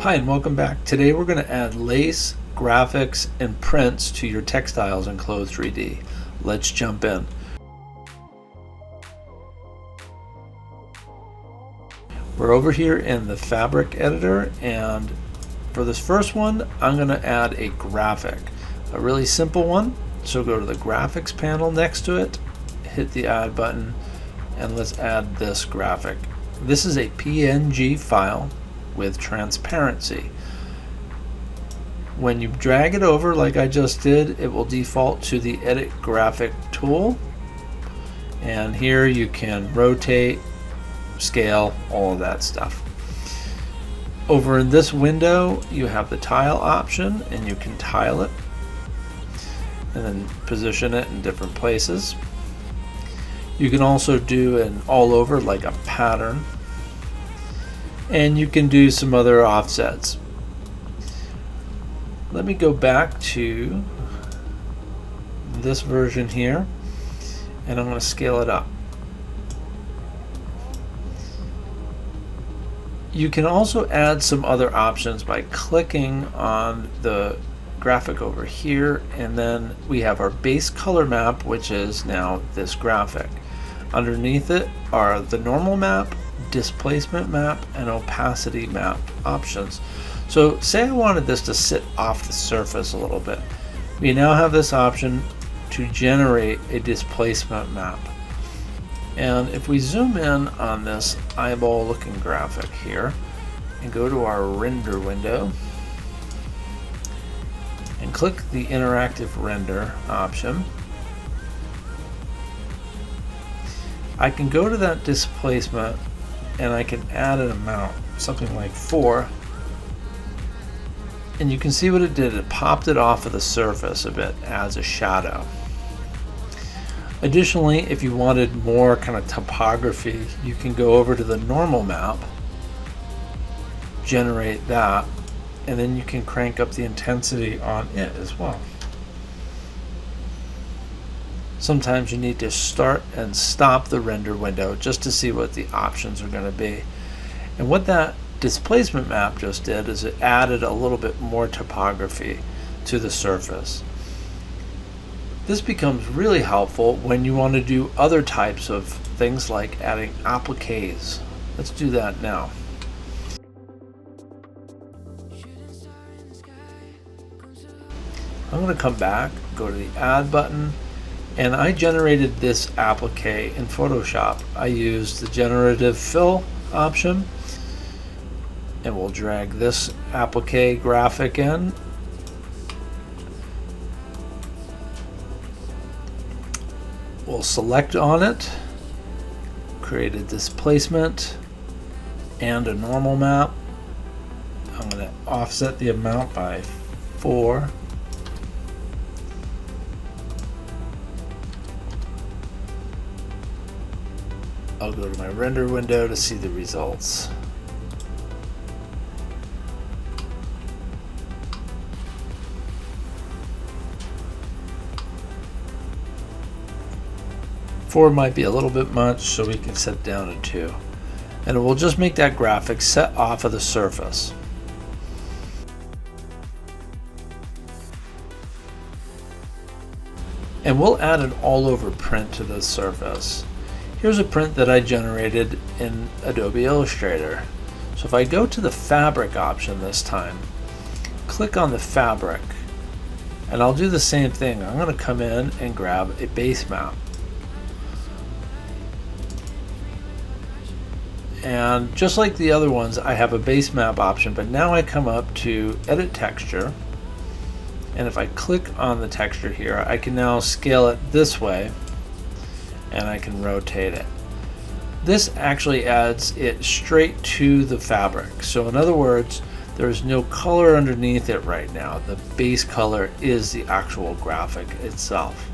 Hi and welcome back. Today we're going to add lace, graphics, and prints to your textiles in Clo3D. Let's jump in. We're over here in the fabric editor, and for this first one I'm going to add a graphic, a really simple one. So go to the graphics panel next to it, hit the add button, and let's add this graphic. This is a PNG file with transparency. When you drag it over like I just did, it will default to the edit graphic tool, and here you can rotate, scale, all of that stuff. Over in this window you have the tile option, and you can tile it and then position it in different places. You can also do an all over, like a pattern, and you can do some other offsets. Let me go back to this version here, and I'm going to scale it up. You can also add some other options by clicking on the graphic over here, and then we have our base color map, which is now this graphic. Underneath it are the normal map, displacement map, and opacity map options. So say I wanted this to sit off the surface a little bit. We now have this option to generate a displacement map. And if we zoom in on this eyeball looking graphic here and go to our render window and click the interactive render option, I can go to that displacement and I can add an amount, something like 4, and you can see what it did. It popped it off of the surface a bit as a shadow. Additionally, if you wanted more kind of topography, you can go over to the normal map, generate that, and then you can crank up the intensity on it as well. Sometimes you need to start and stop the render window just to see what the options are going to be. And what that displacement map just did is it added a little bit more topography to the surface. This becomes really helpful when you want to do other types of things like adding appliques. Let's do that now. I'm going to come back, go to the add button, and I generated this applique in Photoshop. I used the generative fill option, and we'll drag this applique graphic in. We'll select on it, create a displacement and a normal map. I'm going to offset the amount by 4. I'll go to my render window to see the results. Four might be a little bit much, so we can set down to 2. And it will just make that graphic set off of the surface. And we'll add an all over print to the surface. Here's a print that I generated in Adobe Illustrator. So if I go to the fabric option this time, click on the fabric, and I'll do the same thing. I'm going to come in and grab a base map. And just like the other ones, I have a base map option, but now I come up to edit texture, and if I click on the texture here, I can now scale it this way, and I can rotate it. This actually adds it straight to the fabric. So in other words, there's no color underneath it right now. The base color is the actual graphic itself.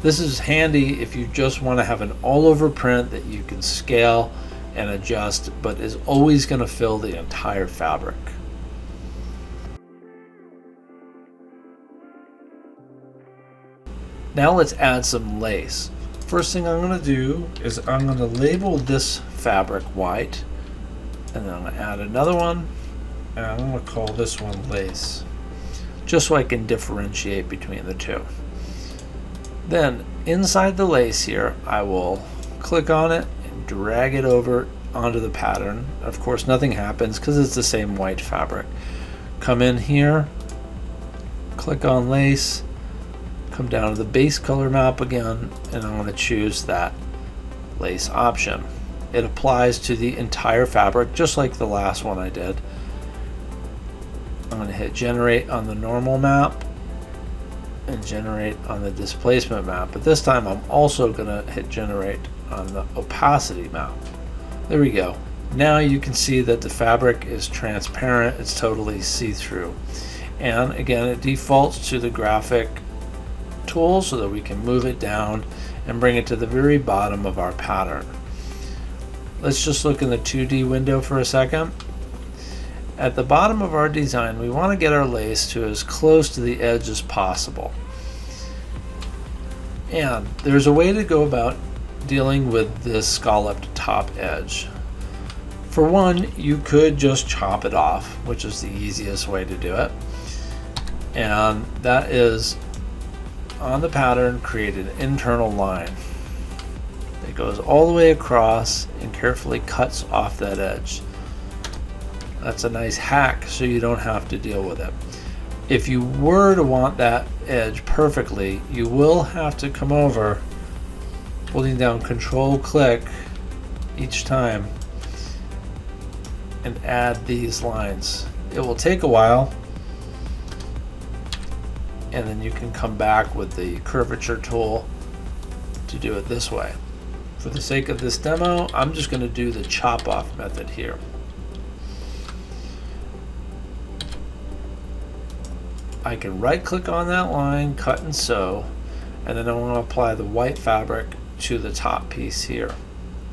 This is handy if you just want to have an all over print that you can scale and adjust, but is always going to fill the entire fabric. Now let's add some lace. First thing I'm going to do is I'm going to label this fabric white, and then I'm going to add another one, And I'm going to call this one lace, just so I can differentiate between the two. Then inside the lace here, I will click on it and drag it over onto the pattern. Of course, nothing happens because it's the same white fabric. Come in here, click on lace, come down to the base color map again, and I'm going to choose that lace option. It applies to the entire fabric just like the last one I did. I'm going to hit generate on the normal map and generate on the displacement map, but this time I'm also going to hit generate on the opacity map. There we go. Now you can see that the fabric is transparent, it's totally see-through. And again, it defaults to the graphic tool so that we can move it down and bring it to the very bottom of our pattern. Let's just look in the 2D window for a second. At the bottom of our design, we want to get our lace to as close to the edge as possible. And there's a way to go about dealing with this scalloped top edge. For one, you could just chop it off, which is the easiest way to do it. And that is on the pattern, create an internal line that goes all the way across and carefully cuts off that edge. That's a nice hack so you don't have to deal with it. If you were to want that edge perfectly, you will have to come over holding down Control click each time and add these lines. It will take a while, and then you can come back with the curvature tool to do it this way. For the sake of this demo, I'm just going to do the chop off method here. I can right click on that line, cut and sew, and then I want to apply the white fabric to the top piece here.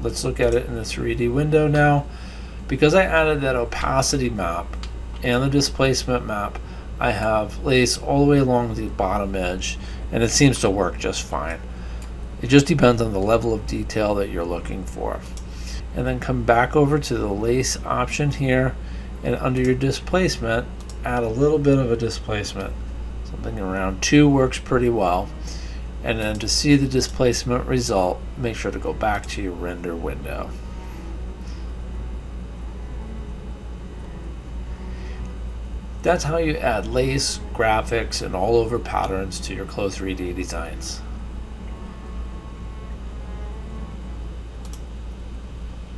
Let's look at it in the 3D window now. Because I added that opacity map and the displacement map, I have lace all the way along the bottom edge, and it seems to work just fine. It just depends on the level of detail that you're looking for. And then come back over to the lace option here, and under your displacement, add a little bit of a displacement. Something around 2 works pretty well. And then to see the displacement result, make sure to go back to your render window. That's how you add lace, graphics, and all over patterns to your Clo3D designs.